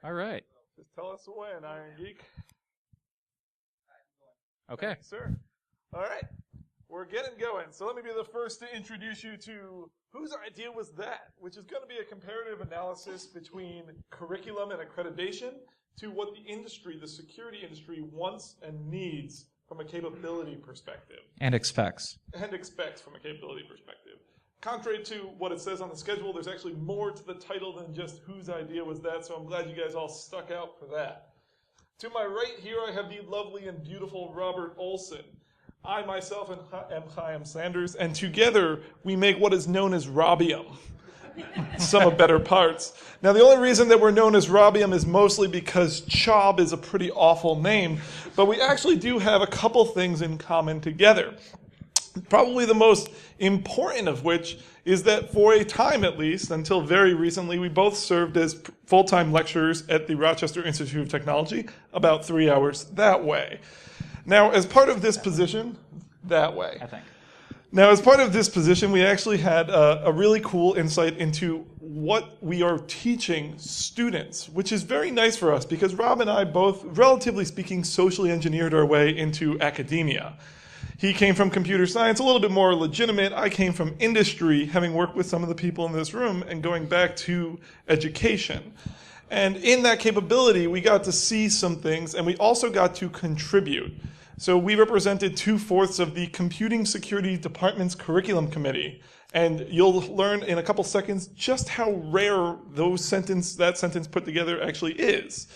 All right. Just tell us when, Iron Geek. Okay. Thanks, sir. All right. We're getting going. So let me be the first to introduce you to whose idea was that, which is going to be a comparative analysis between curriculum and accreditation to what the industry, the security industry, wants and needs from a capability perspective. And expects. And expects from a capability perspective. Contrary to what it says on the schedule, there's actually more to the title than just whose idea was that, so I'm glad you guys all stuck out for that. To my right here, I have the lovely and beautiful Robert Olson. I myself am Chaim Sanders, and together we make what is known as Robium. Some of better parts. Now, the only reason that we're known as Robium is mostly because Chob is a pretty awful name, but we actually do have a couple things in common together. Probably the most important of which is that for a time at least, until very recently, we both served as full-time lecturers at the Rochester Institute of Technology, about 3 hours that way. Now, as part of this position, that way. I think. Now, as part of this position, we actually had a really cool insight into what we are teaching students, which is very nice for us because Rob and I both, relatively speaking, socially engineered our way into academia. He came from computer science, a little bit more legitimate. I came from industry, having worked with some of the people in this room and going back to education. And in that capability, we got to see some things, and we also got to contribute. So we represented 2/4 of the Computing Security Department's Curriculum Committee. And you'll learn in a couple seconds just how rare that sentence put together actually is.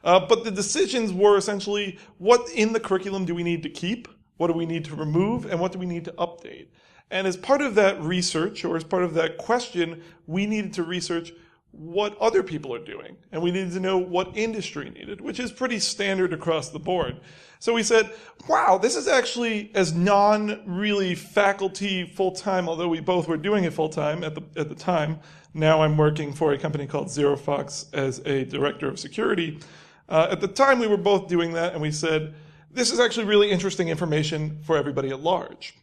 But the decisions were essentially, what in the curriculum do we need to keep? What do we need to remove? And what do we need to update? And as part of that research, or as part of that question, we needed to research what other people are doing. And we needed to know what industry needed, which is pretty standard across the board. So we said, wow, this is actually, as non-really faculty full-time, although we both were doing it full-time at the time. Now I'm working for a company called ZeroFox as a director of security. At the time, we were both doing that, and we said, this is actually really interesting information for everybody at large.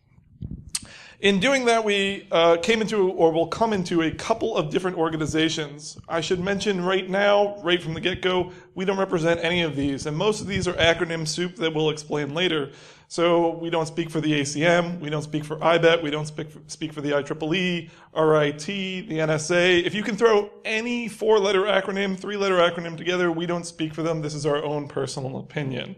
In doing that, we will come into a couple of different organizations. I should mention right now, right from the get-go, we don't represent any of these, and most of these are acronym soup that we'll explain later. So we don't speak for the ACM, we don't speak for IBET, we don't speak for the IEEE, RIT, the NSA. If you can throw any 4-letter acronym, 3-letter acronym together, we don't speak for them. This is our own personal opinion.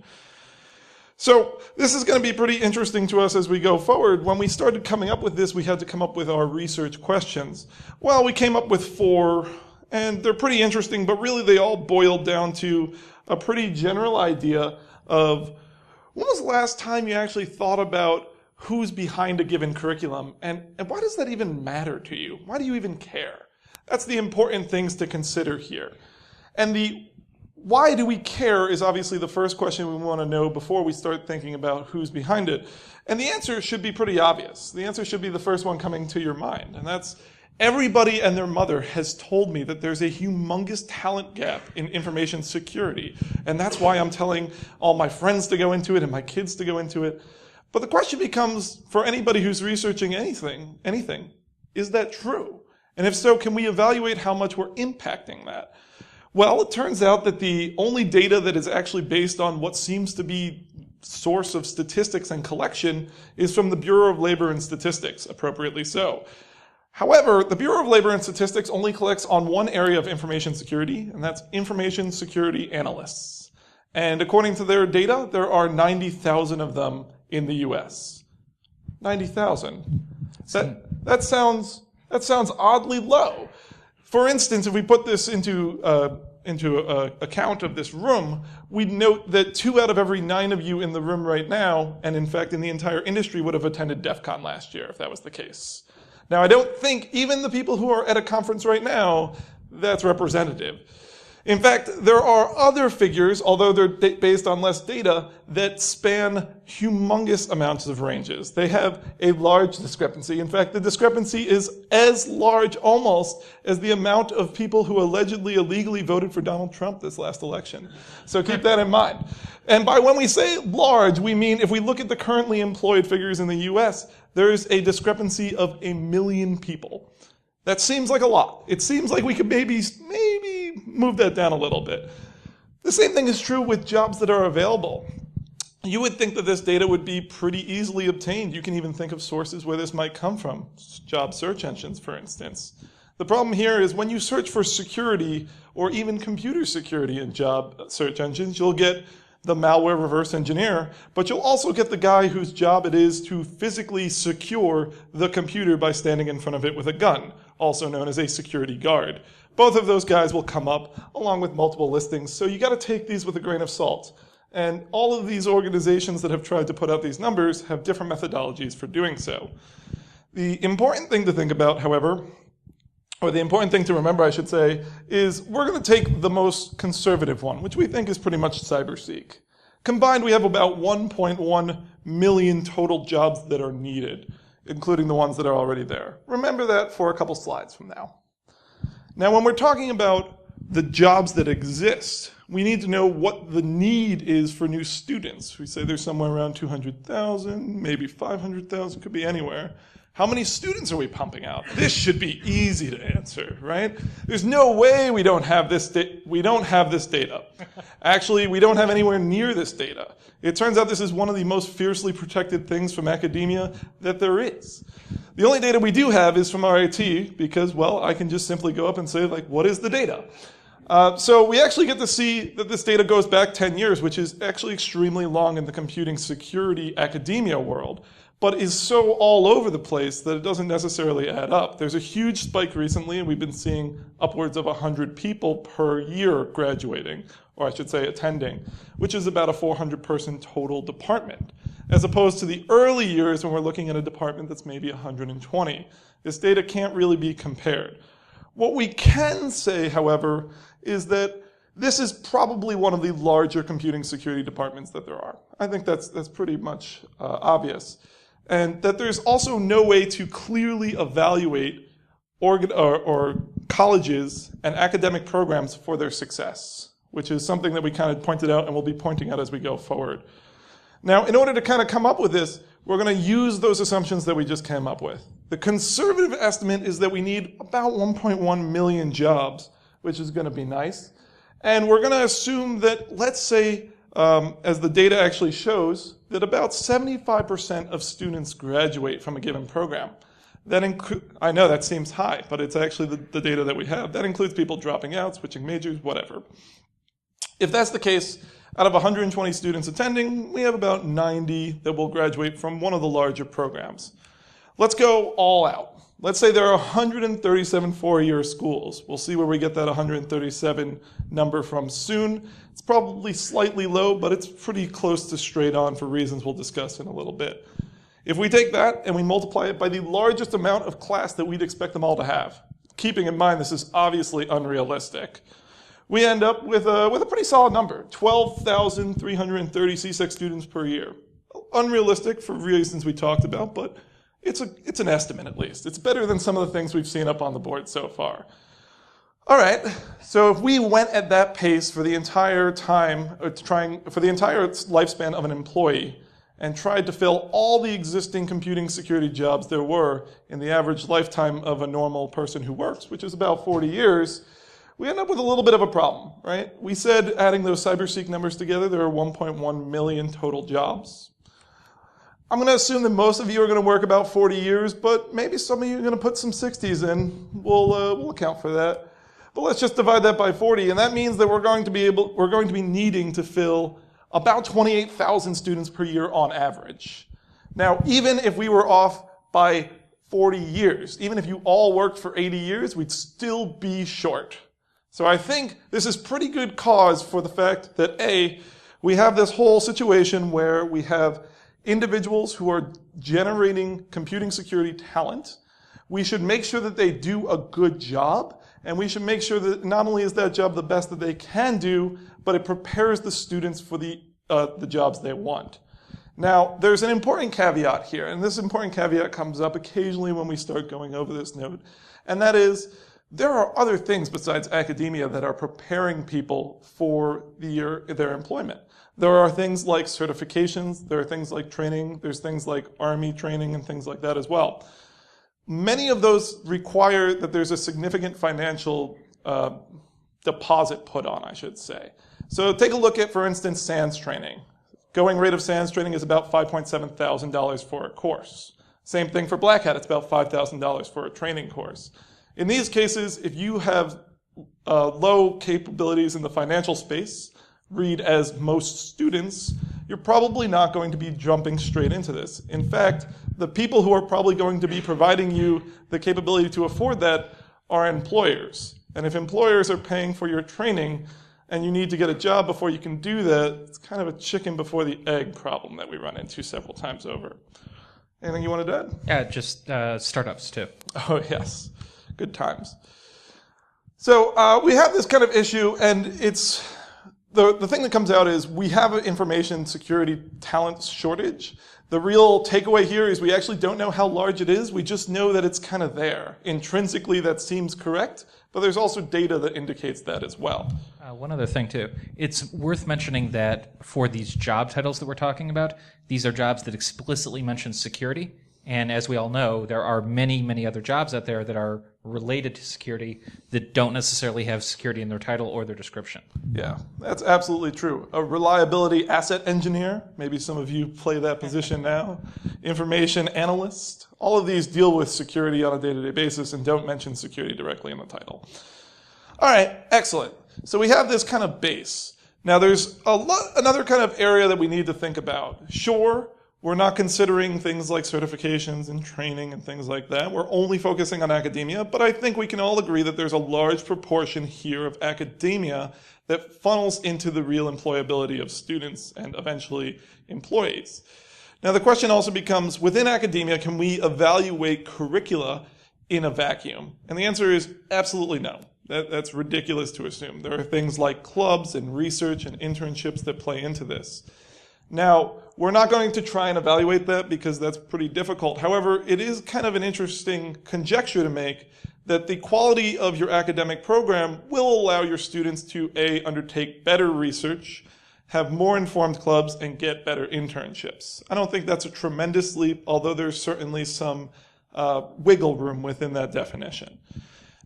So this is going to be pretty interesting to us as we go forward. When we started coming up with this, we had to come up with our research questions. Well, we came up with 4, and they're pretty interesting, but really they all boiled down to a pretty general idea of when was the last time you actually thought about who's behind a given curriculum, and why does that even matter to you? Why do you even care? That's the important things to consider here. And the why do we care is obviously the first question we want to know before we start thinking about who's behind it. And the answer should be pretty obvious. The answer should be the first one coming to your mind. And that's everybody and their mother has told me that there's a humongous talent gap in information security. And that's why I'm telling all my friends to go into it and my kids to go into it. But the question becomes, for anybody who's researching anything, is that true? And if so, can we evaluate how much we're impacting that? Well, it turns out that the only data that is actually based on what seems to be source of statistics and collection is from the Bureau of Labor and Statistics, appropriately so. However, the Bureau of Labor and Statistics only collects on one area of information security, and that's information security analysts. And according to their data, there are 90,000 of them in the US. 90,000. That sounds oddly low. For instance, if we put this into a count of this room, we'd note that 2 out of every 9 of you in the room right now, and in fact in the entire industry, would have attended DEF CON last year if that was the case. Now, I don't think even the people who are at a conference right now, that's representative. In fact, there are other figures, although they're based on less data, that span humongous amounts of ranges. They have a large discrepancy. In fact, the discrepancy is as large almost as the amount of people who allegedly illegally voted for Donald Trump this last election. So keep that in mind. And by when we say large, we mean if we look at the currently employed figures in the US, there's a discrepancy of 1 million people. That seems like a lot. It seems like we could maybe we moved that down a little bit. The same thing is true with jobs that are available. You would think that this data would be pretty easily obtained. You can even think of sources where this might come from, job search engines, for instance. The problem here is when you search for security or even computer security in job search engines, you'll get the malware reverse engineer, but you'll also get the guy whose job it is to physically secure the computer by standing in front of it with a gun, also known as a security guard. Both of those guys will come up along with multiple listings, so you got to take these with a grain of salt. And all of these organizations that have tried to put out these numbers have different methodologies for doing so. The important thing to think about, however, or the important thing to remember, I should say, is we're going to take the most conservative one, which we think is pretty much CyberSeek. Combined, we have about 1.1 million total jobs that are needed, including the ones that are already there. Remember that for a couple slides from now. Now, when we're talking about the jobs that exist, we need to know what the need is for new students. We say there's somewhere around 200,000, maybe 500,000, could be anywhere. How many students are we pumping out? This should be easy to answer, right? There's no way we don't have this data. Actually, we don't have anywhere near this data. It turns out this is one of the most fiercely protected things from academia that there is. The only data we do have is from our IT because, well, I can just simply go up and say, like, what is the data? So we actually get to see that this data goes back 10 years, which is actually extremely long in the computing security academia world, but is so all over the place that it doesn't necessarily add up. There's a huge spike recently, and we've been seeing upwards of 100 people per year graduating, or I should say attending, which is about a 400-person total department, as opposed to the early years when we're looking at a department that's maybe 120. This data can't really be compared. What we can say, however, is that this is probably one of the larger computing security departments that there are. I think that's pretty much obvious. And that there's also no way to clearly evaluate or colleges and academic programs for their success, which is something that we kind of pointed out and we'll be pointing out as we go forward. Now, in order to kind of come up with this, we're going to use those assumptions that we just came up with. The conservative estimate is that we need about 1.1 million jobs, which is going to be nice. And we're going to assume that, let's say, as the data actually shows, that about 75% of students graduate from a given program. I know that seems high, but it's actually the data that we have. That includes people dropping out, switching majors, whatever. If that's the case, out of 120 students attending, we have about 90 that will graduate from one of the larger programs. Let's go all out. Let's say there are 137 four-year schools. We'll see where we get that 137 number from soon. It's probably slightly low, but it's pretty close to straight on for reasons we'll discuss in a little bit. If we take that and we multiply it by the largest amount of class that we'd expect them all to have, keeping in mind this is obviously unrealistic, we end up with a pretty solid number, 12,330 CSEC students per year. Unrealistic for reasons we talked about, but it's an estimate at least. It's better than some of the things we've seen up on the board so far. All right, so if we went at that pace for the entire time, for the entire lifespan of an employee, and tried to fill all the existing computing security jobs there were in the average lifetime of a normal person who works, which is about 40 years, we end up with a little bit of a problem, right? We said adding those CyberSeek numbers together, there are 1.1 million total jobs. I'm going to assume that most of you are going to work about 40 years, but maybe some of you are going to put some 60s in. We'll account for that. But let's just divide that by 40, and that means that we're going to be needing to fill about 28,000 students per year on average. Now, even if we were off by 40 years, even if you all worked for 80 years, we'd still be short. So I think this is pretty good cause for the fact that A, we have this whole situation where we have individuals who are generating computing security talent. We should make sure that they do a good job, and we should make sure that not only is that job the best that they can do, but it prepares the students for the jobs they want. Now, there's an important caveat here, and this important caveat comes up occasionally when we start going over this note, and that is there are other things besides academia that are preparing people for their employment. There are things like certifications, there are things like training, there's things like Army training and things like that as well. Many of those require that there's a significant financial deposit put on, I should say. So take a look at, for instance, SANS training. Going rate of SANS training is about $5,700 for a course. Same thing for Black Hat, it's about $5,000 for a training course. In these cases, if you have low capabilities in the financial space, read as most students, you're probably not going to be jumping straight into this. In fact, the people who are probably going to be providing you the capability to afford that are employers. And if employers are paying for your training and you need to get a job before you can do that, it's kind of a chicken before the egg problem that we run into several times over. Anything you wanted to add? Yeah, just startups too. Oh, yes. Good times. So we have this kind of issue, and it's the thing that comes out is we have an information security talent shortage. The real takeaway here is we actually don't know how large it is. We just know that it's kind of there. Intrinsically, that seems correct, but there's also data that indicates that as well. One other thing, too. It's worth mentioning that for these job titles that we're talking about, these are jobs that explicitly mention security. And as we all know, there are many, many other jobs out there that are related to security that don't necessarily have security in their title or their description. Yeah, that's absolutely true. A reliability asset engineer, maybe some of you play that position now, information analyst, all of these deal with security on a day-to-day basis and don't mention security directly in the title. All right, excellent. So we have this kind of base. Now there's another kind of area that we need to think about. Sure, we're not considering things like certifications and training and things like that. We're only focusing on academia, but I think we can all agree that there's a large proportion here of academia that funnels into the real employability of students and eventually employees. Now the question also becomes, within academia, can we evaluate curricula in a vacuum? And the answer is absolutely no. That's ridiculous to assume. There are things like clubs and research and internships that play into this. Now, we're not going to try and evaluate that because that's pretty difficult. However, it is kind of an interesting conjecture to make that the quality of your academic program will allow your students to, A, undertake better research, have more informed clubs, and get better internships. I don't think that's a tremendous leap, although there's certainly some wiggle room within that definition.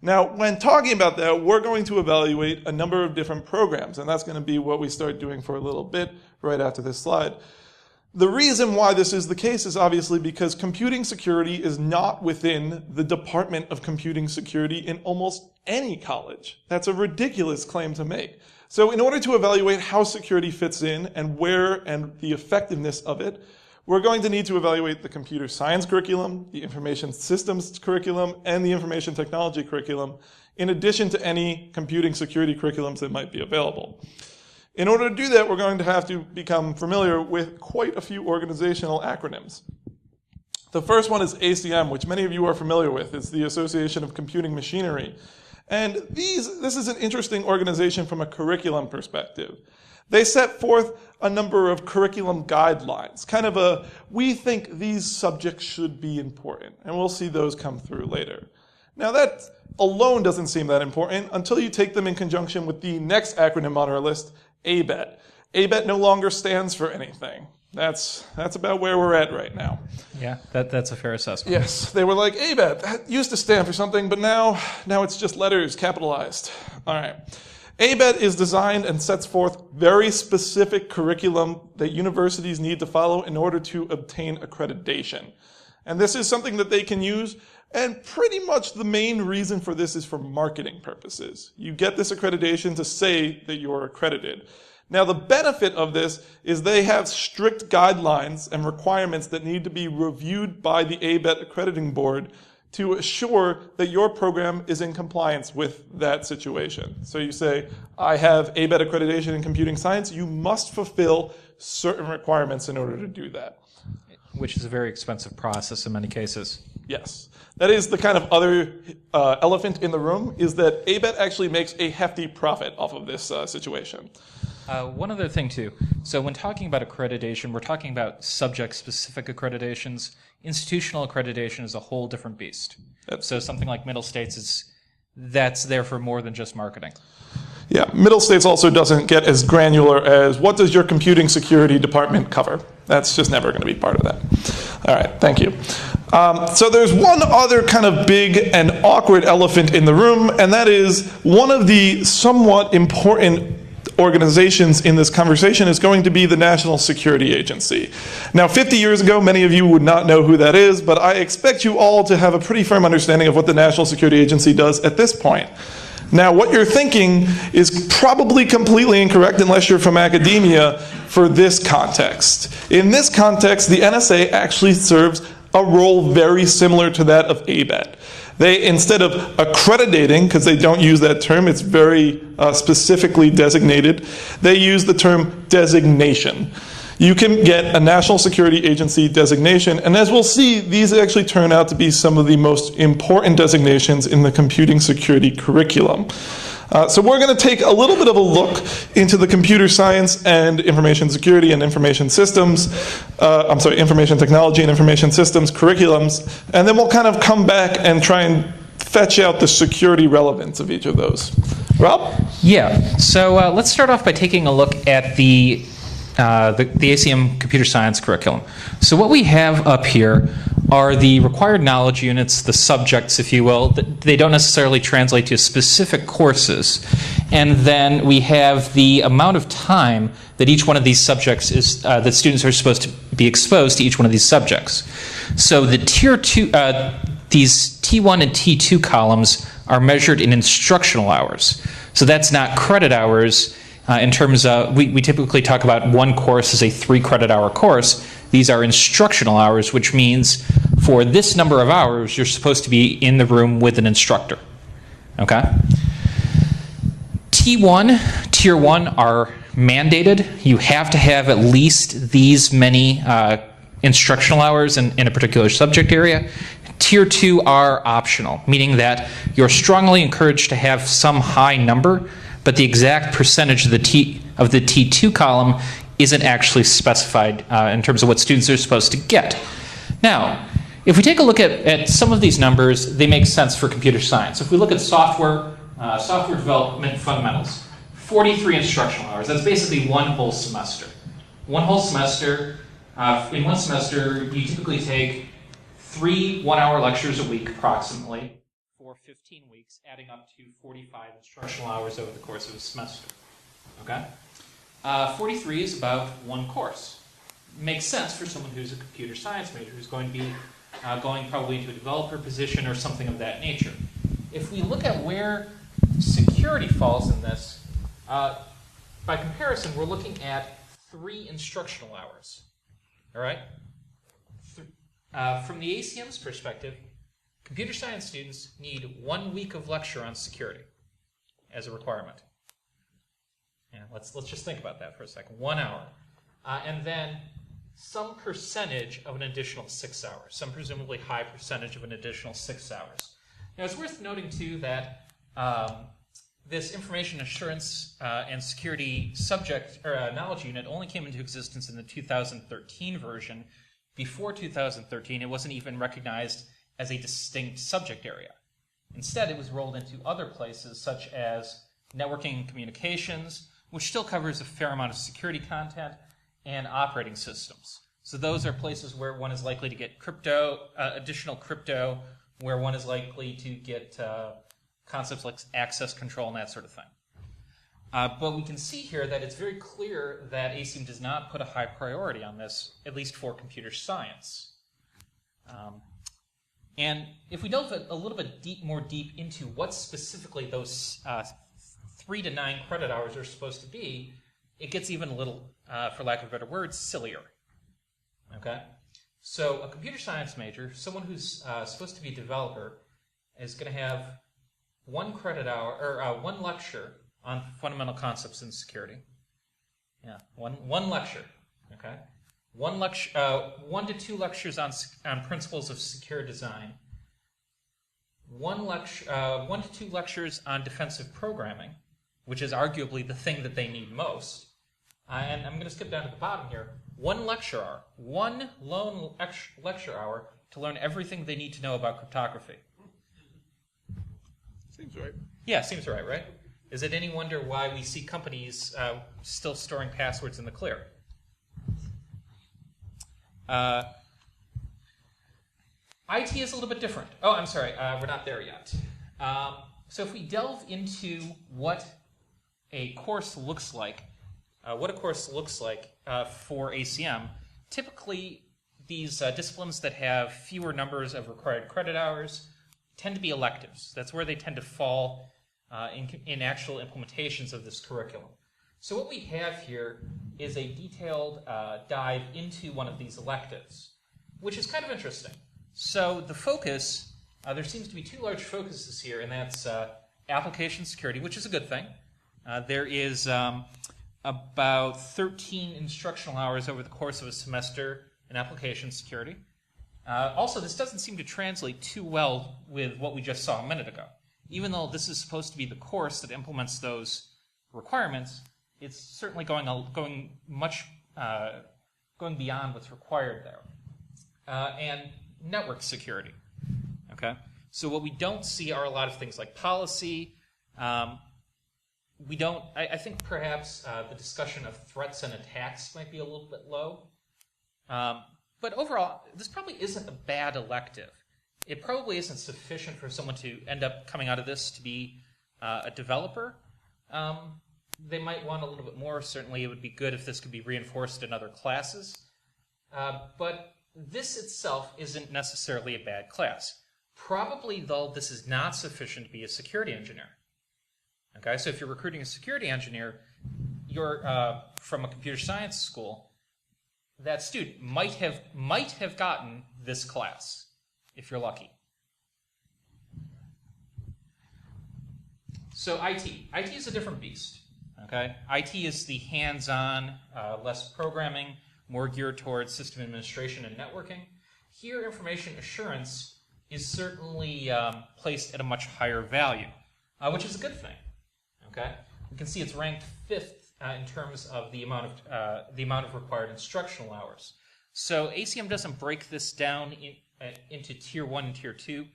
Now, when talking about that, we're going to evaluate a number of different programs, and that's going to be what we start doing for a little bit right after this slide. The reason why this is the case is obviously because computing security is not within the Department of Computing Security in almost any college. That's a ridiculous claim to make. So in order to evaluate how security fits in and where and the effectiveness of it, we're going to need to evaluate the computer science curriculum, the information systems curriculum, and the information technology curriculum, in addition to any computing security curriculums that might be available. In order to do that, we're going to have to become familiar with quite a few organizational acronyms. The first one is ACM, which many of you are familiar with. It's the Association of Computing Machinery. And this is an interesting organization from a curriculum perspective. They set forth a number of curriculum guidelines, kind of we think these subjects should be important, and we'll see those come through later. Now that alone doesn't seem that important until you take them in conjunction with the next acronym on our list, ABET. ABET no longer stands for anything. That's about where we're at right now. Yeah, that's a fair assessment. Yes, they were like, ABET, that used to stand for something, but now it's just letters capitalized. All right. ABET is designed and sets forth very specific curriculum that universities need to follow in order to obtain accreditation. And this is something that they can use, and pretty much the main reason for this is for marketing purposes. You get this accreditation to say that you're accredited. Now, the benefit of this is they have strict guidelines and requirements that need to be reviewed by the ABET accrediting board to assure that your program is in compliance with that situation. So you say, I have ABET accreditation in computing science. You must fulfill certain requirements in order to do that. Which is a very expensive process in many cases. Yes. That is the kind of other elephant in the room, is that ABET actually makes a hefty profit off of this situation. One other thing, too. So when talking about accreditation, we're talking about subject-specific accreditations. Institutional accreditation is a whole different beast. So something like Middle States, that's there for more than just marketing. Yeah, Middle States also doesn't get as granular as what does your computing security department cover. That's just never going to be part of that. All right, thank you. So there's one other kind of big and awkward elephant in the room, and that is one of the somewhat important organizations in this conversation is going to be the National Security Agency. Now, 50 years ago, many of you would not know who that is, but I expect you all to have a pretty firm understanding of what the National Security Agency does at this point. Now, what you're thinking is probably completely incorrect unless you're from academia for this context. In this context, the NSA actually serves a role very similar to that of ABET. They, instead of accrediting, because they don't use that term, it's very specifically designated, they use the term designation. You can get a National Security Agency designation, and as we'll see, these actually turn out to be some of the most important designations in the computing security curriculum. So we're going to take a little bit of a look into the computer science and information security and information systems, information technology and information systems curriculums, and then we'll kind of come back and try and fetch out the security relevance of each of those. Rob? Yeah, so let's start off by taking a look at the ACM computer science curriculum. So what we have up here are the required knowledge units, the subjects, if you will. They don't necessarily translate to specific courses. And then we have the amount of time that each one of these subjects is, that students are supposed to be exposed to each one of these subjects. So the tier 2, these T1 and T2 columns are measured in instructional hours. So that's not credit hours. In terms of, we typically talk about one course as a 3-credit hour course. These are instructional hours, which means for this number of hours, you're supposed to be in the room with an instructor. Okay? T1, Tier 1 are mandated. You have to have at least these many instructional hours in a particular subject area. Tier 2 are optional, meaning that you're strongly encouraged to have some high number, but the exact percentage of the T2 column isn't actually specified in terms of what students are supposed to get. Now, if we take a look at some of these numbers, they make sense for computer science. If we look at software development fundamentals, 43 instructional hours. That's basically one whole semester. One whole semester. In one semester, you typically take 3 one-hour lectures a week, approximately, for 15 weeks, adding up to 45 instructional hours over the course of a semester. Okay? 43 is about one course. Makes sense for someone who's a computer science major, who's going to be going probably into a developer position or something of that nature. If we look at where security falls in this, by comparison, we're looking at 3 instructional hours. All right? From the ACM's perspective, computer science students need 1 week of lecture on security as a requirement. Yeah, let's just think about that for a second. 1 hour. And then some percentage of an additional 6 hours, some presumably high percentage of an additional 6 hours. Now, it's worth noting, too, that this information assurance and security subject or knowledge unit only came into existence in the 2013 version. Before 2013, it wasn't even recognized as a distinct subject area. Instead, it was rolled into other places such as networking and communications, which still covers a fair amount of security content, and operating systems. So those are places where one is likely to get crypto, additional crypto, where one is likely to get concepts like access control and that sort of thing. But we can see here that it's very clear that ACM does not put a high priority on this, at least for computer science. And if we delve a little bit more deep into what specifically those 3 to 9 credit hours are supposed to be, it gets even a little, for lack of a better word, sillier. Okay? So a computer science major, someone who's supposed to be a developer, is going to have 1 credit hour, or 1 lecture on fundamental concepts in security. Yeah, one lecture. Okay? 1 to 2 lectures on principles of secure design. 1 to 2 lectures on defensive programming, which is arguably the thing that they need most. And I'm going to skip down to the bottom here. 1 lecture hour, 1 lone lecture hour to learn everything they need to know about cryptography. Seems right. Yeah, seems right? Is it any wonder why we see companies still storing passwords in the clear? IT is a little bit different. Oh, I'm sorry, we're not there yet. So if we delve into what a course looks like, for ACM, typically these disciplines that have fewer numbers of required credit hours tend to be electives. That's where they tend to fall in actual implementations of this curriculum. So what we have here is a detailed dive into one of these electives, which is kind of interesting. So the focus, there seems to be two large focuses here, and that's application security, which is a good thing. There is about 13 instructional hours over the course of a semester in application security. Also, this doesn't seem to translate too well with what we just saw a minute ago. Even though this is supposed to be the course that implements those requirements, it's certainly going beyond what's required there. And network security. Okay, so what we don't see are a lot of things like policy. I think perhaps the discussion of threats and attacks might be a little bit low. But overall, this probably isn't a bad elective. It probably isn't sufficient for someone to end up coming out of this to be a developer. They might want a little bit more. Certainly, it would be good if this could be reinforced in other classes. But this itself isn't necessarily a bad class. Probably, though, this is not sufficient to be a security engineer. Okay, so if you're recruiting a security engineer, you're from a computer science school, that student might have gotten this class, if you're lucky. So IT is a different beast. Okay, IT is the hands-on, less programming, more geared towards system administration and networking. Here, information assurance is certainly placed at a much higher value, which is a good thing. Okay, you can see it's ranked 5th in terms of the amount of required instructional hours. So ACM doesn't break this down into Tier 1 and Tier 2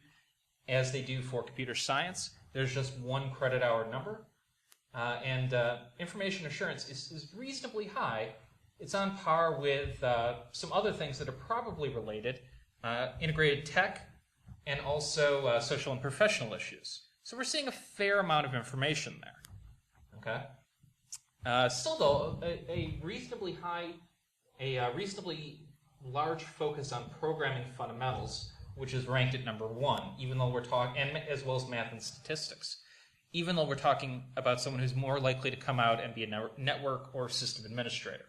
as they do for computer science. There's just one credit hour number, and information assurance is reasonably high. It's on par with some other things that are probably related, integrated tech, and also social and professional issues. So we're seeing a fair amount of information there. Okay. Still, though, a reasonably large focus on programming fundamentals, which is ranked at number 1, even though we're talking, and as well as math and statistics, even though we're talking about someone who's more likely to come out and be a network or system administrator.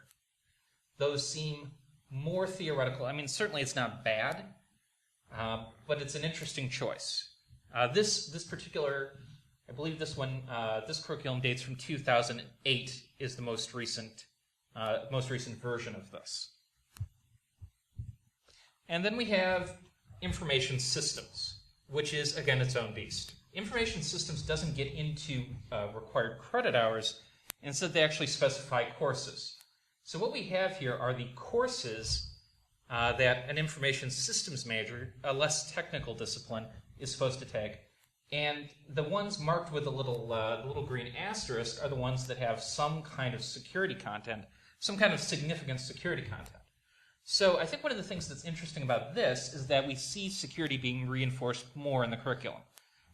Those seem more theoretical. I mean, certainly it's not bad, but it's an interesting choice. This particular, I believe this curriculum dates from 2008 is the most recent version of this. And then we have information systems, which is, again, its own beast. Information systems doesn't get into required credit hours. Instead, they actually specify courses. So what we have here are the courses that an information systems major, a less technical discipline, is supposed to take. And the ones marked with the little green asterisk are the ones that have some kind of security content, some kind of significant security content. So I think one of the things that's interesting about this is that we see security being reinforced more in the curriculum.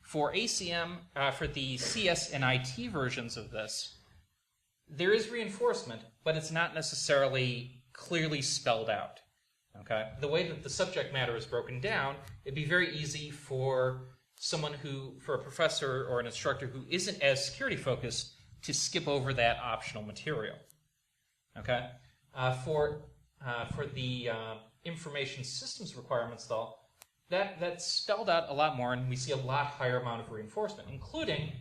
For ACM, for the CS and IT versions of this, there is reinforcement, but it's not necessarily clearly spelled out. Okay? The way that the subject matter is broken down, it'd be very easy for a professor or an instructor who isn't as security focused to skip over that optional material. Okay? For the information systems requirements, though, that's spelled out a lot more, and we see a lot higher amount of reinforcement, including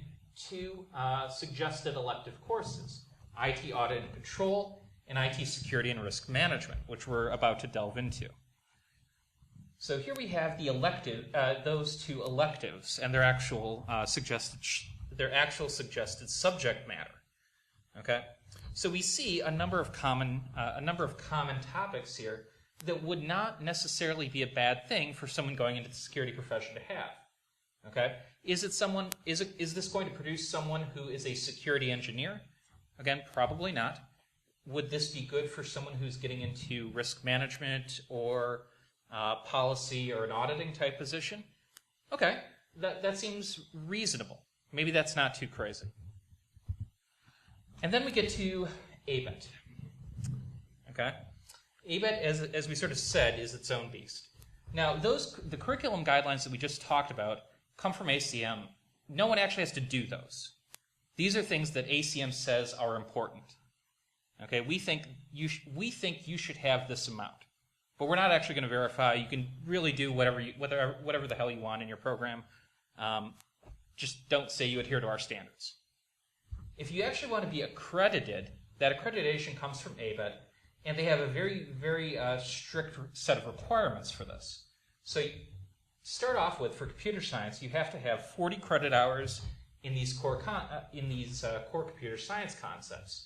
2 suggested elective courses: IT Audit and Control, and IT Security and Risk Management, which we're about to delve into. So here we have the those 2 electives and their actual suggested subject matter. Okay, so we see a number of common topics here that would not necessarily be a bad thing for someone going into the security profession to have. Okay, is this going to produce someone who is a security engineer? Again, probably not. would this be good for someone who's getting into risk management or policy or an auditing type position? Okay, that seems reasonable. Maybe that's not too crazy. And then we get to ABET. Okay? ABET, as we sort of said, is its own beast. Now, the curriculum guidelines that we just talked about come from ACM. No one actually has to do those. These are things that ACM says are important. Okay, we think you should have this amount, but we're not actually going to verify. You can really do whatever the hell you want in your program. Just don't say you adhere to our standards. If you actually want to be accredited, that accreditation comes from ABET, and they have a very, very strict set of requirements for this. So to start off with, for computer science, you have to have 40 credit hours in these core computer science concepts.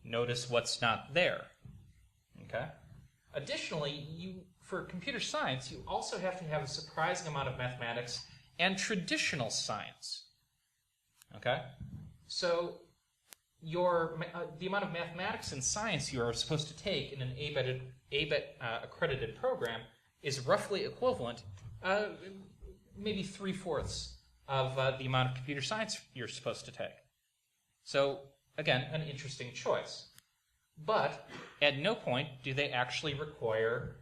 Notice what's not there. Okay. Additionally, for computer science, you also have to have a surprising amount of mathematics and traditional science. Okay. So the amount of mathematics and science you are supposed to take in an ABET accredited program is roughly equivalent, maybe 3/4 of the amount of computer science you're supposed to take. So, again, an interesting choice. But at no point do they actually require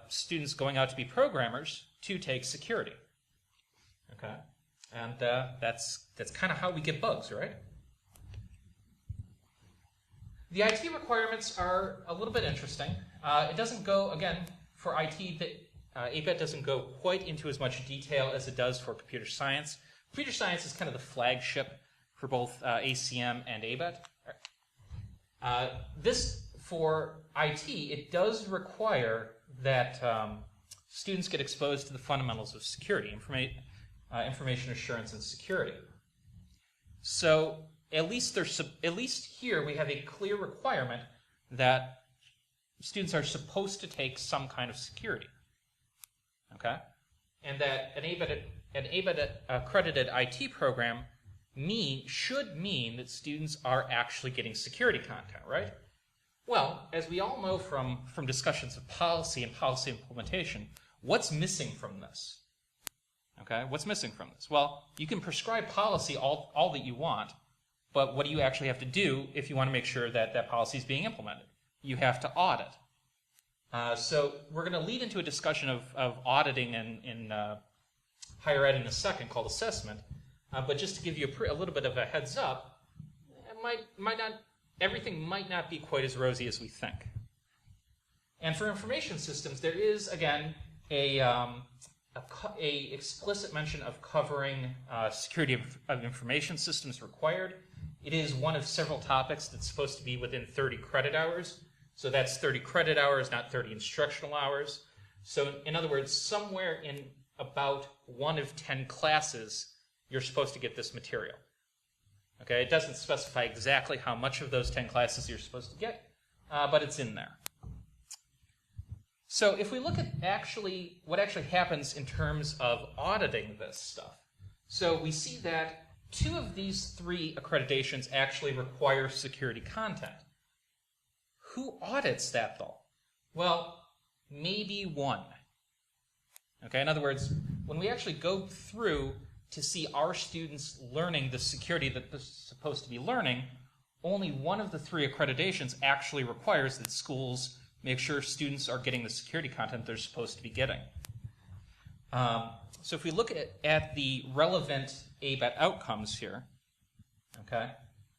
students going out to be programmers to take security. Okay? And that's kind of how we get bugs, right? The IT requirements are a little bit interesting. It doesn't go, again, for IT, ABET doesn't go quite into as much detail as it does for computer science. Computer science is kind of the flagship for both ACM and ABET. This, for IT, it does require that students get exposed to the fundamentals of security, information assurance and security. So at least here we have a clear requirement that students are supposed to take some kind of security. Okay? And that an ABET accredited IT program should mean that students are actually getting security content, right? Well, as we all know from discussions of policy and policy implementation, what's missing from this? Okay, what's missing from this? Well, you can prescribe policy all that you want, but what do you actually have to do if you want to make sure that that policy is being implemented? You have to audit. So we're going to lead into a discussion of auditing in higher ed in a second, called assessment. But just to give you a little bit of a heads up, everything might not be quite as rosy as we think. And for information systems, there is, again, a explicit mention of covering security of information systems required. It is one of several topics that's supposed to be within 30 credit hours. So that's 30 credit hours, not 30 instructional hours. So in other words, somewhere in about 1 of 10 classes, you're supposed to get this material. Okay, it doesn't specify exactly how much of those 10 classes you're supposed to get, but it's in there. So if we look at what actually happens in terms of auditing this stuff, so we see that 2 of these 3 accreditations actually require security content. Who audits that, though? Well, maybe 1. Okay, in other words, when we actually go through to see our students learning the security that they're supposed to be learning, only 1 of the 3 accreditations actually requires that schools make sure students are getting the security content they're supposed to be getting. So if we look at the relevant ABET outcomes here, okay,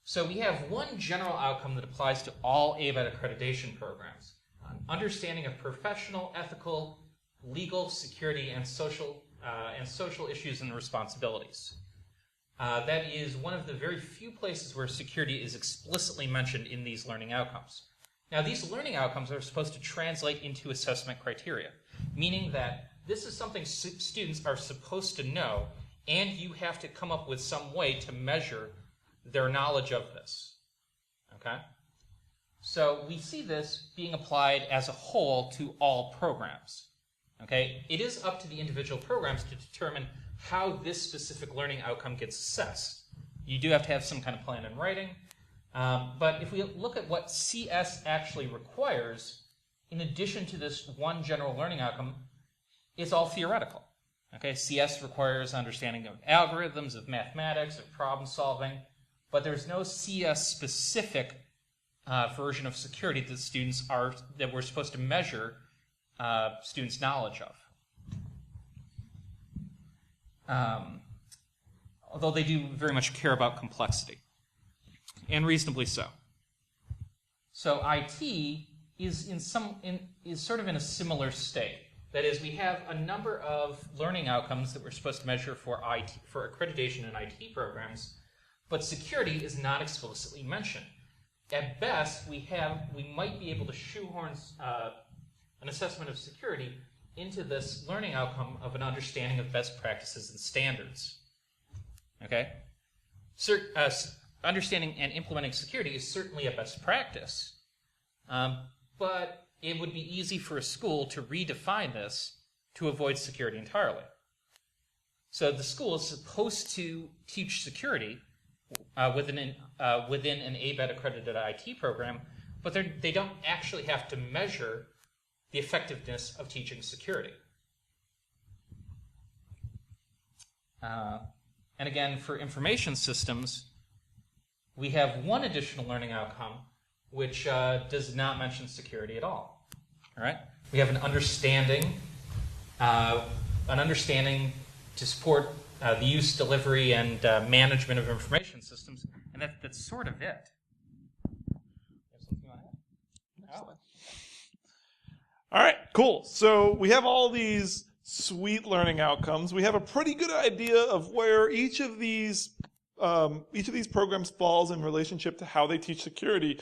so we have one general outcome that applies to all ABET accreditation programs: understanding of professional, ethical, legal, security, and social issues and responsibilities. That is one of the very few places where security is explicitly mentioned in these learning outcomes. Now, these learning outcomes are supposed to translate into assessment criteria, meaning that this is something students are supposed to know, and you have to come up with some way to measure their knowledge of this. Okay? So we see this being applied as a whole to all programs. Okay? It is up to the individual programs to determine how this specific learning outcome gets assessed. You do have to have some kind of plan in writing. But if we look at what CS actually requires, in addition to this one general learning outcome, it's all theoretical. Okay, CS requires understanding of algorithms, of mathematics, of problem solving, but there's no CS-specific version of security that we're supposed to measure students' knowledge of. Although they do very much care about complexity, and reasonably so. So IT is sort of in a similar state. That is, we have a number of learning outcomes that we're supposed to measure for accreditation in IT programs, but security is not explicitly mentioned. At best, we might be able to shoehorn an assessment of security into this learning outcome of an understanding of best practices and standards. Okay? Understanding and implementing security is certainly a best practice, but it would be easy for a school to redefine this to avoid security entirely. So the school is supposed to teach security within an ABET accredited IT program, but they don't actually have to measure the effectiveness of teaching security. And again, for information systems, we have one additional learning outcome which does not mention security at all. All right? We have an understanding to support the use, delivery, and management of information systems, and that's sort of it. You have something on that? Excellent. All right, cool. So we have all these sweet learning outcomes. We have a pretty good idea of where each of these programs falls in relationship to how they teach security.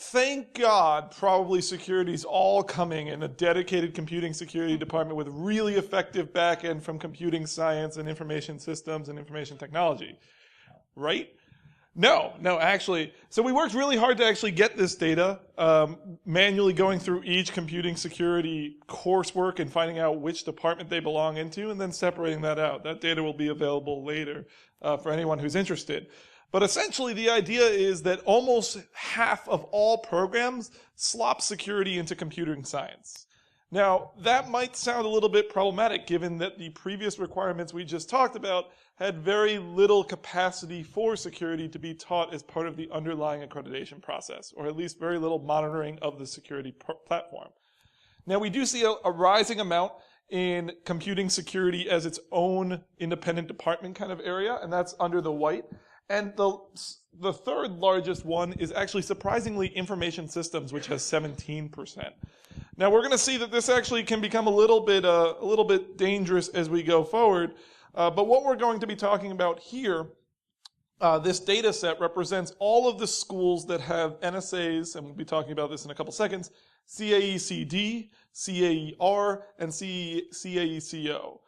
Thank God, probably security is all coming in a dedicated computing security department with really effective backend from computing science and information systems and information technology. Right? No, actually. So we worked really hard to actually get this data, manually going through each computing security coursework and finding out which department they belong into, and then separating that out. That data will be available later for anyone who's interested. But essentially, the idea is that almost half of all programs slop security into computing science. Now, that might sound a little bit problematic given that the previous requirements we just talked about had very little capacity for security to be taught as part of the underlying accreditation process, or at least very little monitoring of the security platform. Now, we do see a rising amount in computing security as its own independent department kind of area, and that's under the white. And the third largest one is actually surprisingly information systems, which has 17%. Now we're going to see that this actually can become a little bit dangerous as we go forward. But what we're going to be talking about here, this data set represents all of the schools that have NSAs, and we'll be talking about this in a couple seconds, CAECD, CAER, and CAECO.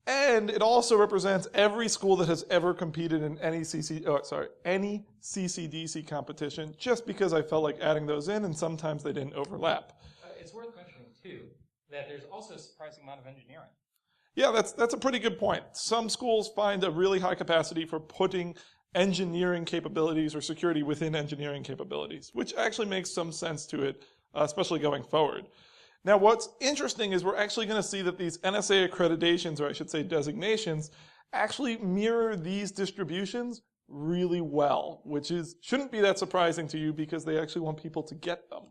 And it also represents every school that has ever competed in any CCDC competition, just because I felt like adding those in, and sometimes they didn't overlap. It's worth mentioning, too, that there's also a surprising amount of engineering. Yeah, that's a pretty good point. Some schools find a really high capacity for putting engineering capabilities or security within engineering capabilities, which actually makes some sense to it, especially going forward. Now, what's interesting is we're actually going to see that these NSA accreditations, or I should say designations, actually mirror these distributions really well, which shouldn't be that surprising to you because they actually want people to get them.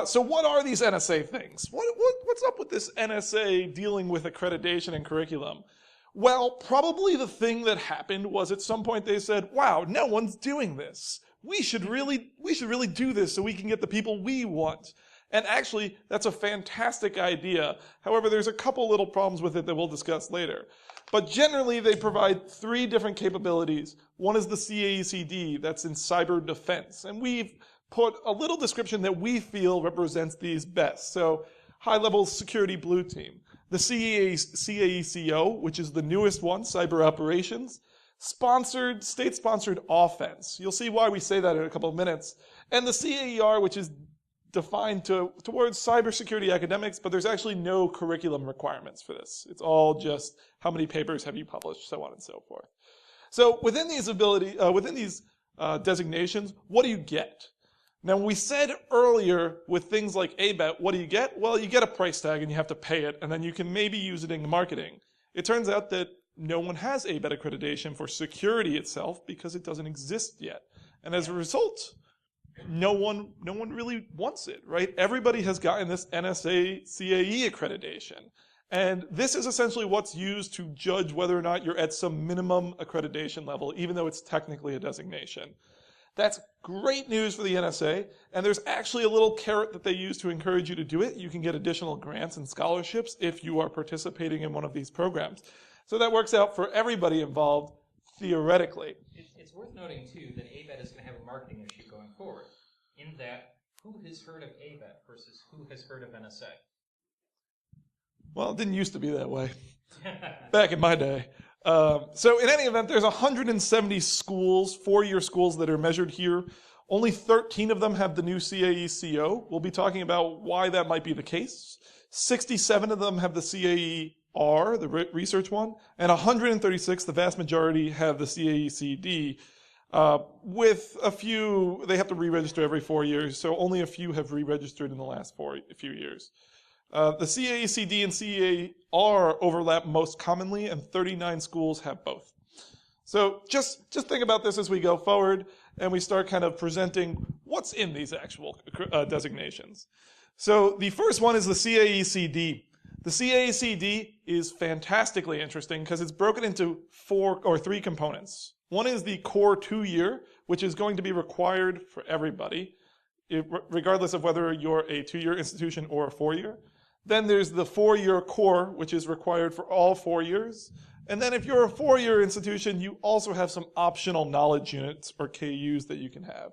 So what are these NSA things? What's up with this NSA dealing with accreditation and curriculum? Well, probably the thing that happened was at some point they said, wow, no one's doing this. We should really do this so we can get the people we want. And actually, that's a fantastic idea. However, there's a couple little problems with it that we'll discuss later. But generally, they provide 3 different capabilities. One is the CAECD, that's in cyber defense. And we've put a little description that we feel represents these best. So, high-level security blue team. The CAECO, which is the newest one, cyber operations. State-sponsored offense. You'll see why we say that in a couple of minutes. And the CAER, which is defined towards cybersecurity academics, but there's actually no curriculum requirements for this. It's all just how many papers have you published, so on and so forth. So within these designations, what do you get? Now, we said earlier with things like ABET, what do you get? Well, you get a price tag and you have to pay it, and then you can maybe use it in marketing. It turns out that no one has ABET accreditation for security itself because it doesn't exist yet. And as a result, no one really wants it, right? Everybody has gotten this NSA CAE accreditation. And this is essentially what's used to judge whether or not you're at some minimum accreditation level, even though it's technically a designation. That's great news for the NSA, and there's actually a little carrot that they use to encourage you to do it. You can get additional grants and scholarships if you are participating in one of these programs. So that works out for everybody involved, theoretically. It's worth noting, too, that ABET is going to have a marketing issue going forward, in that who has heard of ABET versus who has heard of NSA? Well, it didn't used to be that way back in my day. So in any event, there's 170 schools, four-year schools that are measured here. Only 13 of them have the new CAE-CO. We'll be talking about why that might be the case. 67 of them have the CAE-R, the research one, and 136, the vast majority, have the CAE-CD. With a few, they have to re-register every 4 years, so only a few have re-registered in the last few years. The CAE-CD and CAE-R overlap most commonly, and 39 schools have both. So just think about this as we go forward, and we start kind of presenting what's in these actual designations. So the first one is the CAE-CD. The CAE-CD is fantastically interesting because it's broken into three components. One is the core 2-year, which is going to be required for everybody, regardless of whether you're a 2-year institution or a 4-year. Then there's the 4-year core, which is required for all 4 years. And then if you're a 4-year institution, you also have some optional knowledge units, or KUs, that you can have.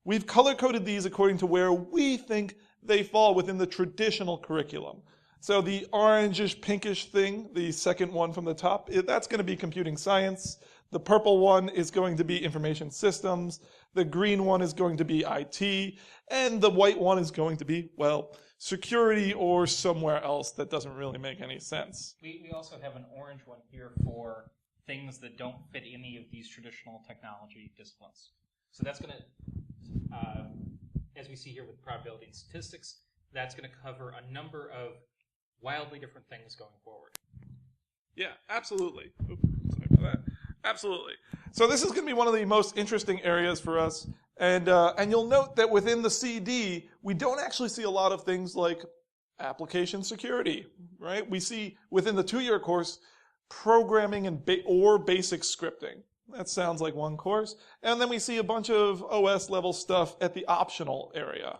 We've color-coded these according to where we think they fall within the traditional curriculum. So the orangish, pinkish thing, the second one from the top, that's going to be computing science. The purple one is going to be information systems. The green one is going to be IT. And the white one is going to be, well, security or somewhere else that doesn't really make any sense. We also have an orange one here for things that don't fit any of these traditional technology disciplines. So that's going to, as we see here with probability and statistics, that's going to cover a number of wildly different things going forward. Yeah, absolutely. Oops, sorry about that. Absolutely. So this is going to be one of the most interesting areas for us. And you'll note that within the CD, we don't actually see a lot of things like application security, right? We see within the 2-year course, programming and or basic scripting. That sounds like one course. And then we see a bunch of OS level stuff at the optional area.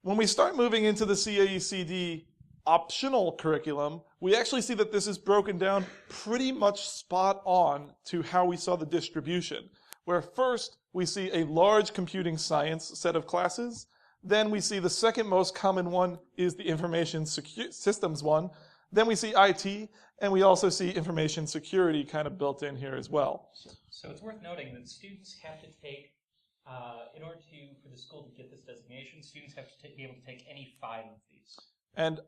When we start moving into the CAE-CD optional curriculum, we actually see that this is broken down pretty much spot on to how we saw the distribution, where first we see a large computing science set of classes, then we see the second most common one is the information systems one, then we see IT, and we also see information security kind of built in here as well. So it's worth noting that students have to take, in order for the school to get this designation, students have to be able to take any 5 of these. And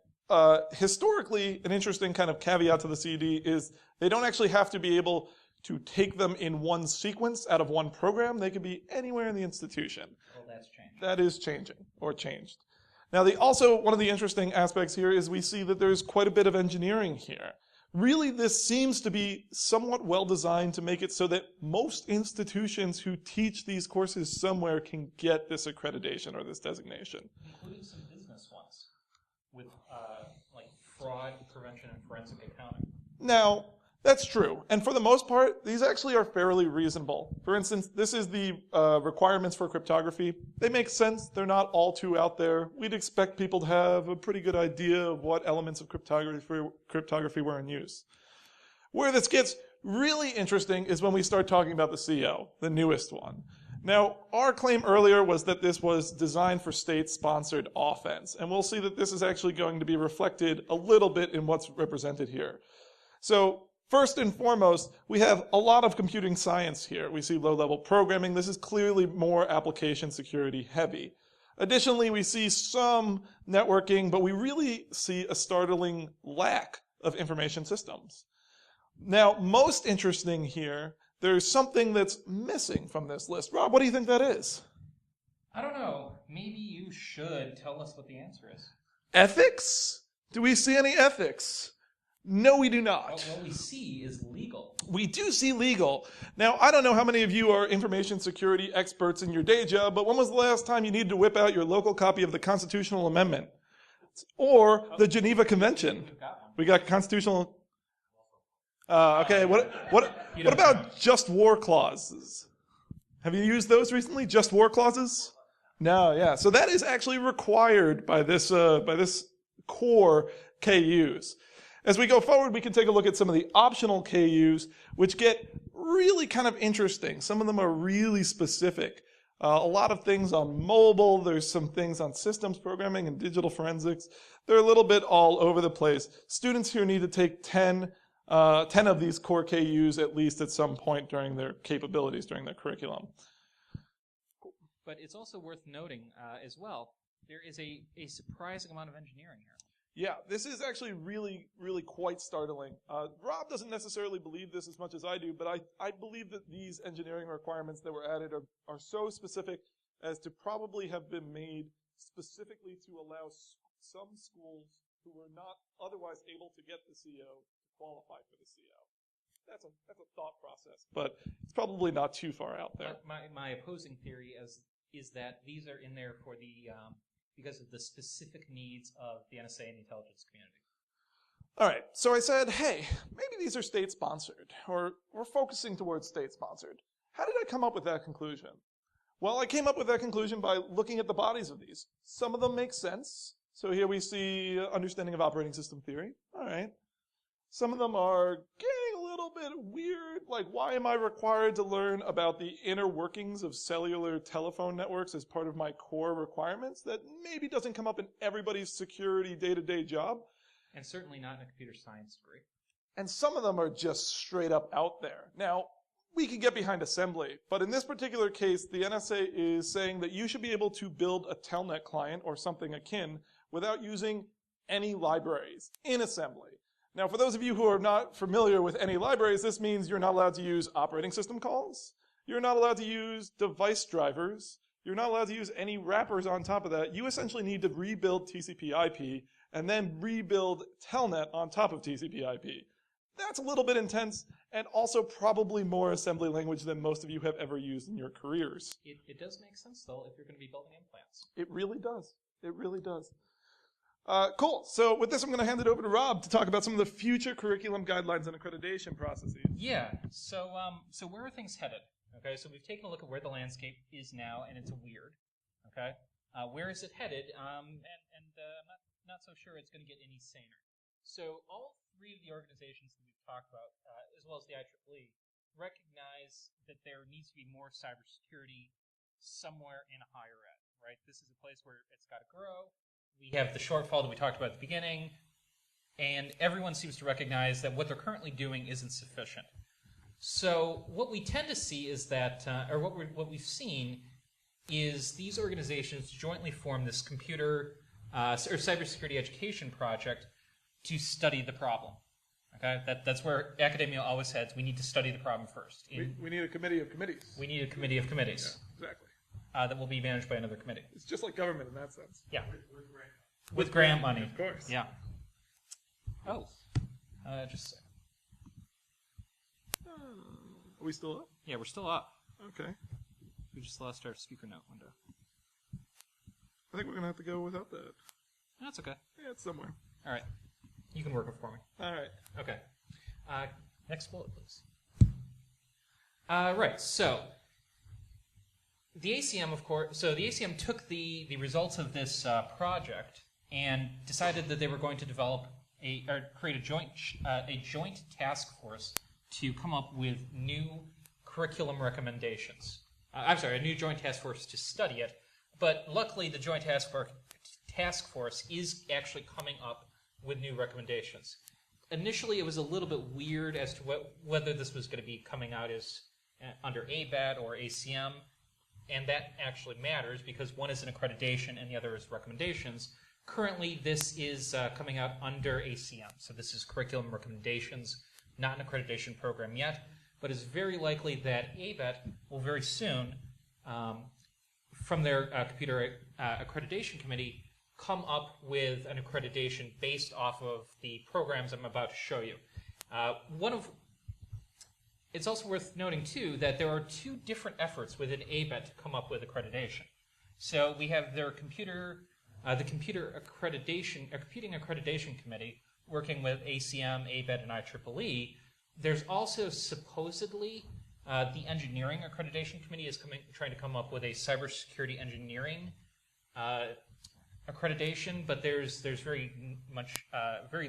historically, an interesting kind of caveat to the CD is they don't actually have to be able to take them in one sequence out of one program. They could be anywhere in the institution. Well, that's changing. That is changing, or changed. Now, also, one of the interesting aspects here is we see that there's quite a bit of engineering here. Really, this seems to be somewhat well designed to make it so that most institutions who teach these courses somewhere can get this accreditation or this designation. Including some business ones with like fraud prevention and forensic accounting. Now, that's true. And for the most part, these actually are fairly reasonable. For instance, this is the requirements for cryptography. They make sense. They're not all too out there. We'd expect people to have a pretty good idea of what elements of cryptography were in use. Where this gets really interesting is when we start talking about the CO, the newest one. Now, our claim earlier was that this was designed for state-sponsored offense. And we'll see that this is actually going to be reflected a little bit in what's represented here. So, first and foremost, we have a lot of computing science here. We see low-level programming. This is clearly more application security heavy. Additionally, we see some networking, but we really see a startling lack of information systems. Now, most interesting here, there's something that's missing from this list. Rob, what do you think that is? I don't know. Maybe you should tell us what the answer is. Ethics? Do we see any ethics? No, we do not. What we see is legal. We do see legal. Now, I don't know how many of you are information security experts in your day job, but when was the last time you needed to whip out your local copy of the Constitutional Amendment? Or the Geneva Convention? We got constitutional... okay, what about just war clauses? Have you used those recently? Just war clauses? No, yeah. So that is actually required by this core KUs. As we go forward, we can take a look at some of the optional KUs, which get really kind of interesting. Some of them are really specific. A lot of things on mobile. There's some things on systems programming and digital forensics. They're a little bit all over the place. Students here need to take 10 of these core KUs at least at some point during their capabilities, during their curriculum. But it's also worth noting as well, there is a surprising amount of engineering here. Yeah, this is actually really, really quite startling. Rob doesn't necessarily believe this as much as I do, but I believe that these engineering requirements that were added are so specific as to probably have been made specifically to allow some schools who were not otherwise able to get the CO to qualify for the CO. That's a thought process, but it's probably not too far out there. My opposing theory is that these are in there for the because of the specific needs of the NSA and the intelligence community. All right, so I said, hey, maybe these are state-sponsored, or we're focusing towards state-sponsored. How did I come up with that conclusion? Well, I came up with that conclusion by looking at the bodies of these. Some of them make sense. So here we see understanding of operating system theory. All right. Some of them are getting a little bit weird, like why am I required to learn about the inner workings of cellular telephone networks as part of my core requirements? That maybe doesn't come up in everybody's security day-to-day job. And certainly not in a computer science degree. And some of them are just straight up out there. Now, we could get behind assembly, but in this particular case, the NSA is saying that you should be able to build a telnet client or something akin without using any libraries in assembly. Now, for those of you who are not familiar with any libraries, this means you're not allowed to use operating system calls. You're not allowed to use device drivers. You're not allowed to use any wrappers on top of that. You essentially need to rebuild TCP/IP and then rebuild Telnet on top of TCP/IP. That's a little bit intense and also probably more assembly language than most of you have ever used in your careers. It does make sense, though, if you're going to be building implants. It really does. It really does. Cool. So with this, I'm going to hand it over to Rob to talk about some of the future curriculum guidelines and accreditation processes. Yeah. So where are things headed? Okay. So we've taken a look at where the landscape is now, and it's weird. Okay. Where is it headed? I'm not so sure it's going to get any saner. So all three of the organizations that we've talked about, as well as the IEEE, recognize that there needs to be more cybersecurity somewhere in higher ed. Right. This is a place where it's got to grow. We have the shortfall that we talked about at the beginning, and everyone seems to recognize that what they're currently doing isn't sufficient. So what we tend to see is that, or what we've seen, is these organizations jointly form this computer or cybersecurity education project to study the problem. Okay, that's where academia always heads. We need to study the problem first. We need a committee of committees. We need a committee of committees. Yeah, exactly. That will be managed by another committee. It's just like government in that sense. Yeah. With grant money. Of course. Yeah. Oh. Just a second. Are we still up? Yeah, we're still up. Okay. We just lost our speaker note window. I think we're going to have to go without that. That's okay. Yeah, it's somewhere. All right. You can work it for me. All right. Okay. Next bullet, please. Right. So the ACM, of course. So the ACM took the results of this project and decided that they were going to develop create a joint task force to come up with new curriculum recommendations. A new joint task force to study it. But luckily, the joint task force is actually coming up with new recommendations. Initially, it was a little bit weird as to whether this was going to be coming out as under ABAT or ACM, and that actually matters because one is an accreditation and the other is recommendations. Currently, this is coming out under ACM, so this is curriculum recommendations, not an accreditation program yet. but it's very likely that ABET will very soon, from their computer accreditation committee, come up with an accreditation based off of the programs I'm about to show you. It's also worth noting, too, that there are two different efforts within ABET to come up with accreditation. So we have their computing accreditation committee working with ACM, ABET, and IEEE. There's also supposedly the engineering accreditation committee is trying to come up with a cybersecurity engineering accreditation, but there's very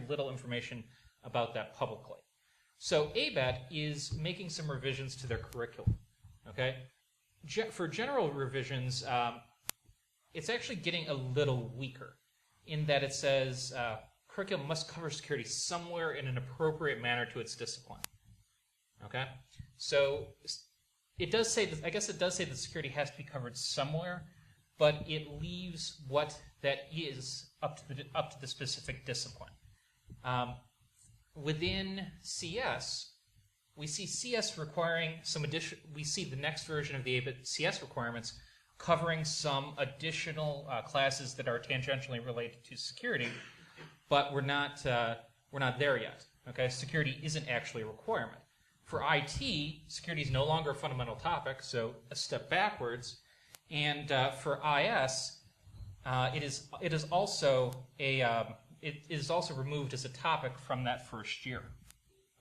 little information about that publicly. So ABET is making some revisions to their curriculum. Okay, for general revisions, it's actually getting a little weaker in that it says curriculum must cover security somewhere in an appropriate manner to its discipline. Okay, so it does say that, I guess it does say that security has to be covered somewhere, but it leaves what that is up to the specific discipline. Within CS, we see CS requiring some addition. We see the next version of the ABET CS requirements covering some additional classes that are tangentially related to security, but we're not there yet. Okay, security isn't actually a requirement. For IT, security is no longer a fundamental topic, so a step backwards. And for IS, it is also removed as a topic from that first year.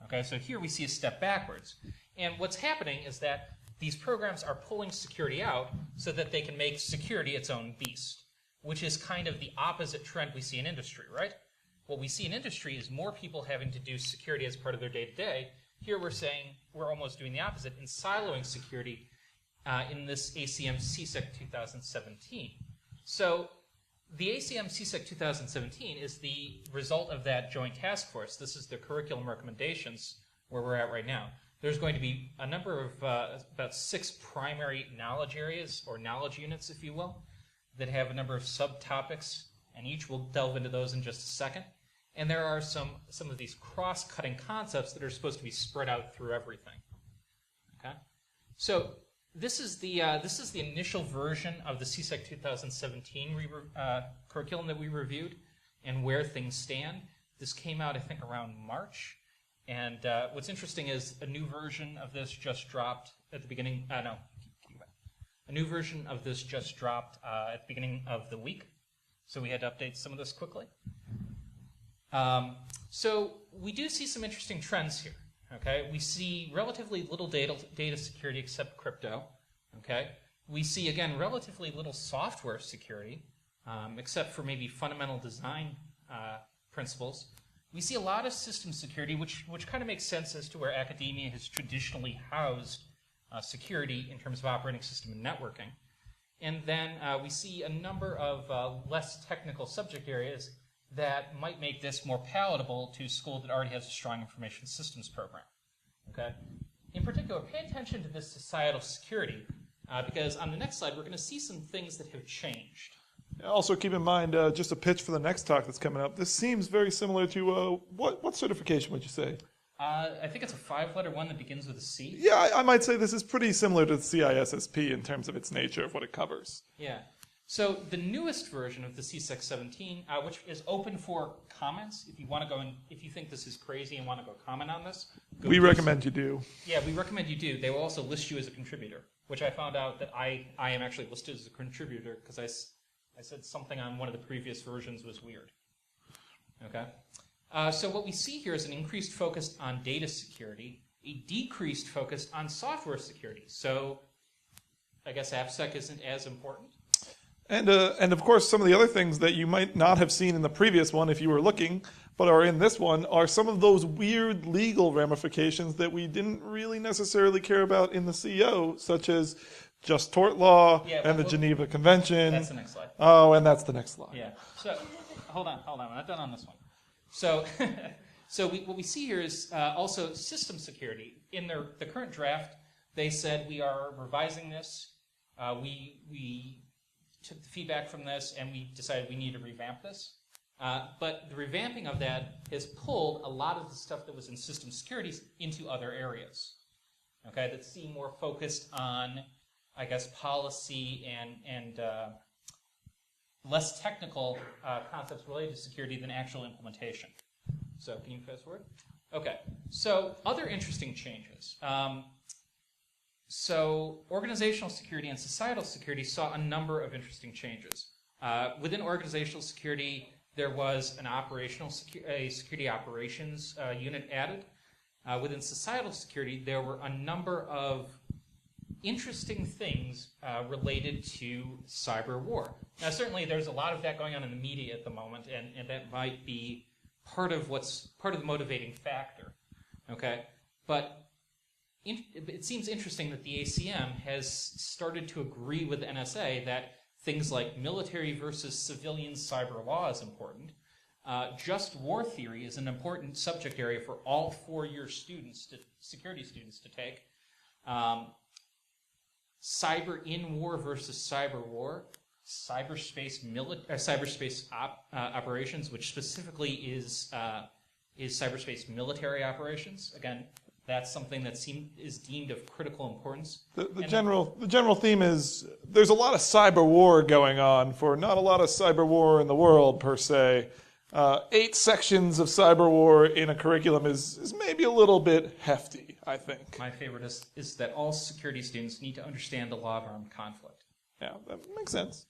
Okay, so here we see a step backwards. And what's happening is that these programs are pulling security out so that they can make security its own beast, which is kind of the opposite trend we see in industry, right? What we see in industry is more people having to do security as part of their day-to-day. Here we're saying we're almost doing the opposite in siloing security in this ACM CSEC 2017. So the ACM CSEC 2017 is the result of that joint task force. This is the curriculum recommendations where we're at right now. There's going to be a number of about 6 primary knowledge areas, or knowledge units, if you will, that have a number of subtopics, and each will delve into those in just a second. And there are some of these cross-cutting concepts that are supposed to be spread out through everything. Okay, so this is the initial version of the CSEC 2017 curriculum that we reviewed, and where things stand. This came out, I think, around March. And what's interesting is a new version of this just dropped at the beginning. A new version of this just dropped at the beginning of the week. So we had to update some of this quickly. So we do see some interesting trends here. Okay, we see relatively little data security except crypto. Okay, we see again relatively little software security, except for maybe fundamental design principles. We see a lot of system security, which kind of makes sense as to where academia has traditionally housed security in terms of operating system and networking. And then we see a number of less technical subject areas that might make this more palatable to a school that already has a strong information systems program. Okay? In particular, pay attention to this societal security, because on the next slide, we're going to see some things that have changed. Also keep in mind, just a pitch for the next talk that's coming up. This seems very similar to, what certification would you say? I think it's a 5-letter one that begins with a C. Yeah, I might say this is pretty similar to the CISSP in terms of its nature of what it covers. Yeah. So the newest version of the CSEC 17, which is open for comments, if you want to go and if you think this is crazy and want to go comment on this, we recommend you do. Yeah, we recommend you do. They will also list you as a contributor, which I found out that I am actually listed as a contributor because I said something on one of the previous versions was weird. Okay. So what we see here is an increased focus on data security, a decreased focus on software security. So I guess AppSec isn't as important. And of course, some of the other things that you might not have seen in the previous one if you were looking, but are in this one, are some of those weird legal ramifications that we didn't really necessarily care about in the CO, such as just tort law and the Geneva Convention. That's the next slide. Oh, and that's the next slide. Yeah. So hold on. We're not done on this one. So, what we see here is also system security. In the current draft, they said we are revising this. We took the feedback from this, and we decided we need to revamp this. But the revamping of that has pulled a lot of the stuff that was in system security into other areas. okay, that seem more focused on, I guess, policy and less technical concepts related to security than actual implementation. So can you fast forward? Okay, so other interesting changes. So organizational security and societal security saw a number of interesting changes. Within organizational security, there was an security operations unit added. Within societal security, there were a number of interesting things related to cyber war. Now, certainly, there's a lot of that going on in the media at the moment, and that might be part of the motivating factor. Okay, but it seems interesting that the ACM has started to agree with the NSA that things like military versus civilian cyber law is important. Just war theory is an important subject area for all four-year security students to take. Cyber in war versus cyber war, cyberspace operations, which specifically is cyberspace military operations. Again, that's something that is deemed of critical importance. The general theme is there's a lot of cyber war going on for not a lot of cyber war in the world per se. 8 sections of cyber war in a curriculum is maybe a little bit hefty, I think. My favorite is that all security students need to understand the law of armed conflict. Yeah, that makes sense.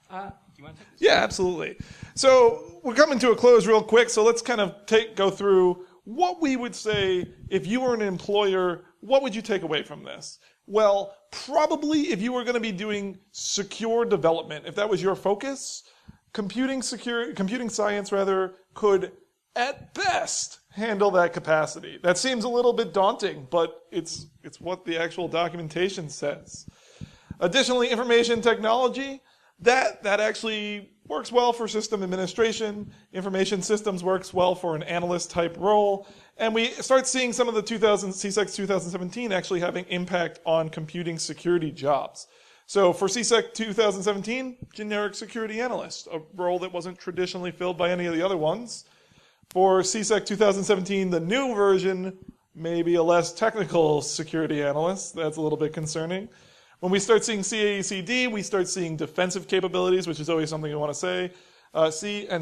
Do you want to take this? Yeah, absolutely. So we're coming to a close real quick, so let's kind of go through what we would say if you were an employer, what would you take away from this? Well, probably if you were going to be doing secure development, if that was your focus, computing science could at best handle that capacity. That seems a little bit daunting, but it's what the actual documentation says. Additionally, information technology, that actually works well for system administration. Information systems works well for an analyst type role. And we start seeing some of the CSEC 2017 actually having impact on computing security jobs. So for CSEC 2017, generic security analyst, a role that wasn't traditionally filled by any of the other ones. For CSEC 2017, the new version, maybe a less technical security analyst. That's a little bit concerning. When we start seeing CAECD, we start seeing defensive capabilities, which is always something we want to say. And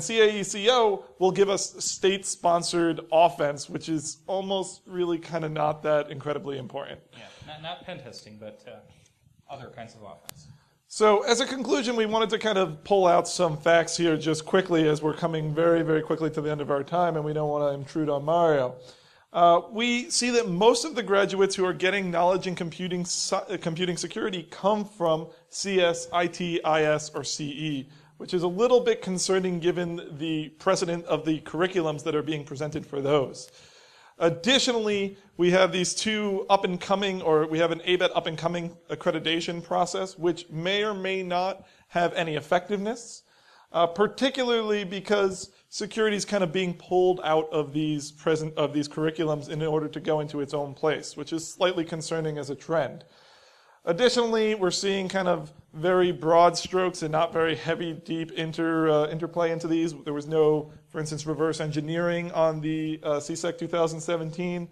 CAECO will give us state-sponsored offense, which is almost really kind of not that incredibly important. Yeah, not pen testing, but other kinds of offense. So as a conclusion, we wanted to kind of pull out some facts here just quickly as we're coming very, very quickly to the end of our time, and we don't want to intrude on Mario. We see that most of the graduates who are getting knowledge in computing security come from CS, IT, IS, or CE, which is a little bit concerning given the precedent of the curriculums that are being presented for those. Additionally, we have these two up-and-coming, or we have an ABET up-and-coming accreditation process, which may or may not have any effectiveness, particularly because security is kind of being pulled out of these curriculums in order to go into its own place, which is slightly concerning as a trend. Additionally, we're seeing kind of very broad strokes and not very heavy, deep interplay into these. There was no, for instance, reverse engineering on the CSEC 2017.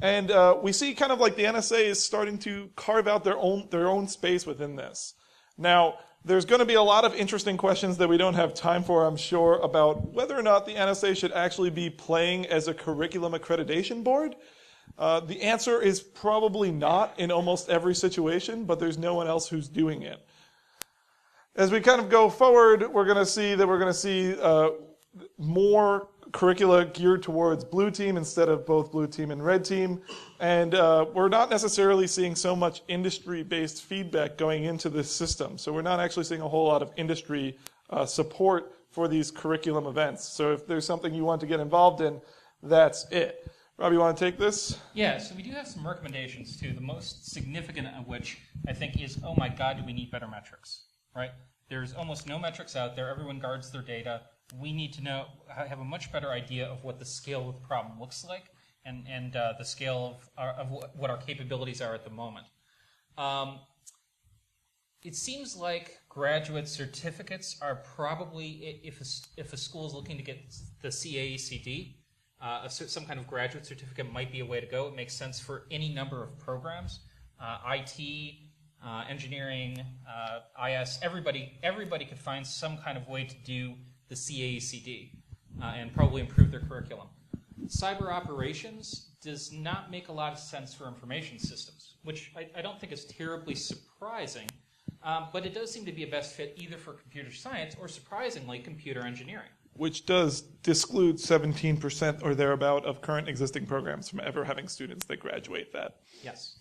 And we see kind of like the NSA is starting to carve out their own space within this. Now, there's going to be a lot of interesting questions that we don't have time for, I'm sure, about whether or not the NSA should actually be playing as a curriculum accreditation board. The answer is probably not in almost every situation, but there's no one else who's doing it. As we kind of go forward, we're going to see more curricula geared towards blue team instead of both blue team and red team. And we're not necessarily seeing so much industry-based feedback going into this system. So we're not actually seeing a whole lot of industry support for these curriculum events. So if there's something you want to get involved in, that's it. Rob, you want to take this? Yeah, so we do have some recommendations too, the most significant of which I think is, oh my God, do we need better metrics, right? There's almost no metrics out there. Everyone guards their data. We need to have a much better idea of what the scale of the problem looks like and the scale of what our capabilities are at the moment. It seems like graduate certificates are probably, if a school is looking to get the CAECD, some kind of graduate certificate might be a way to go. It makes sense for any number of programs, IT, engineering, IS. Everybody could find some kind of way to do the CAECD and probably improve their curriculum. Cyber operations does not make a lot of sense for information systems, which I don't think is terribly surprising, but it does seem to be a best fit either for computer science or, surprisingly, computer engineering. Which does disclude 17% or thereabout of current existing programs from ever having students that graduate that. Yes.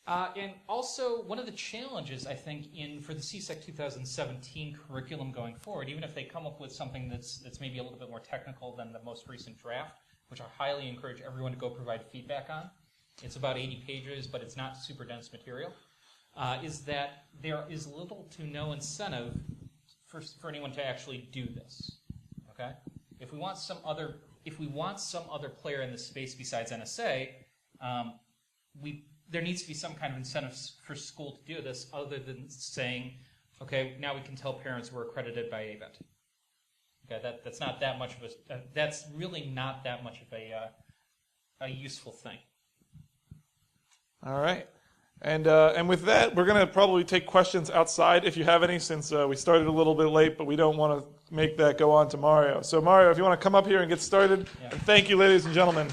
And also, one of the challenges, I think, for the CSEC 2017 curriculum going forward, even if they come up with something that's maybe a little bit more technical than the most recent draft, which I highly encourage everyone to go provide feedback on. It's about 80 pages, but it's not super dense material, is that there is little to no incentive for anyone to actually do this. Okay? If we want some other player in this space besides NSA, there needs to be some kind of incentive for school to do this, other than saying, okay, now we can tell parents we're accredited by AVET. Okay, that's not that much of that's really not that much of a useful thing. All right. And with that, we're going to probably take questions outside if you have any, since we started a little bit late, but we don't want to make that go on to Mario. So Mario, if you want to come up here and get started, Yeah. and thank you, ladies and gentlemen.